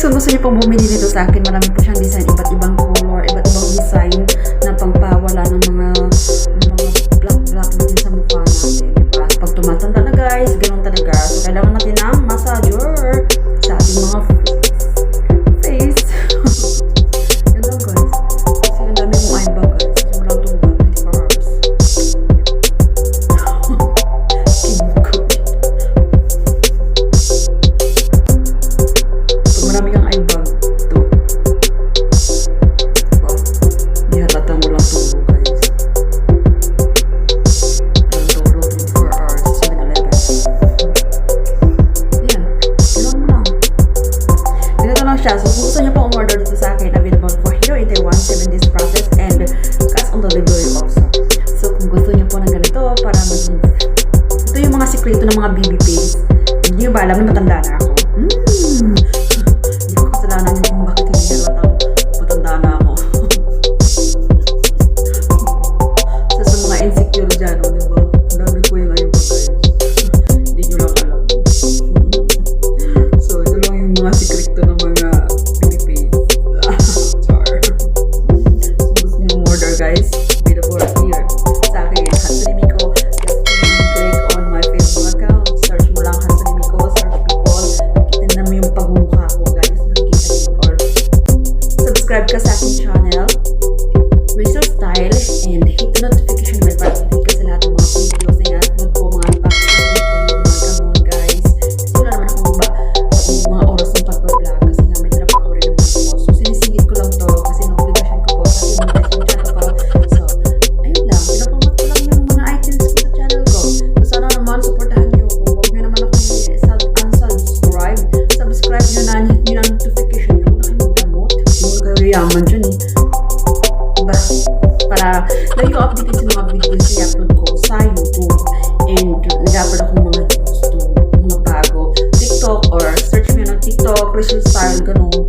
kung gusto niyo pong bumili nito sa akin, marami po siyang design, iba't ibang color, iba't ibang design na pangpawala ng mga black na din sa mukha natin, diba? Pag tumatanda na guys, ganun talaga. So, kailangan natin ng massager sa ating mga face. Yun lang guys. Kasi ang dami mong eye bag guys. Kasi walang tuba, 24 hours. So, marami kang eye bag. Ito. Wow. Di halatang walang tubo guys. Walang tubo, 24 hours. 7-Eleven. Ayan. Ilang lang. Ganito lang siya. So, kung gusto niyo pong order dito sa akin, available for here in Taiwan, 7 days process and cash on delivery also. So, kung gusto niyo po ng ganito, para maging ito yung mga sikreto ng mga baby face. Hindi nyo ba alam na matanda na ako? Hindi ko kasalanan yun kung bakit hindi halatang matanda na ako. Sa mga insecure dyan, o diba? Ang dami ko yung ngayon pa guys. Hindi nyo lang alam. So, ito lang yung mga sikreto ng mga baby face. Char. So, gusto nyo order guys, available here sa akin, HATSUNIE MIKU. Just click on my Facebook account, search mo lang HATSUNIE MIKU, search people, kita na mo yung pagmumukha ko guys, makikita nyo, or subscribe ka sa aking channel, rechellstyle, and hit the notification bell para update ka sa lahat ng mga videos na i-upload ko, mga unboxing video, mga ganun guys. Kasi wala naman akong mga oras ng pag-vlog kasi nga may trabaho rin naman ako. So, sinisingit ko lang to kasi na-obligasyon ko po kasi monetize yung channel ko. So, ayun lang. Pinapromote ko lang yung mga items ko sa channel ko. So, sana naman, supportahan niyo ako. Huwag niyo naman ako unsubscribe. Subscribe niyo na, hit niyo na notification. Huwag na kayo magdamot. Huwag kayo yaman dyan eh. Diba? Para lagi ko updated sa mga videos na i-upload ko sa YouTube. And nag-upload ako ng mga videos to mga bago TikTok, or search mo ng TikTok, rechellstyle, gano'n.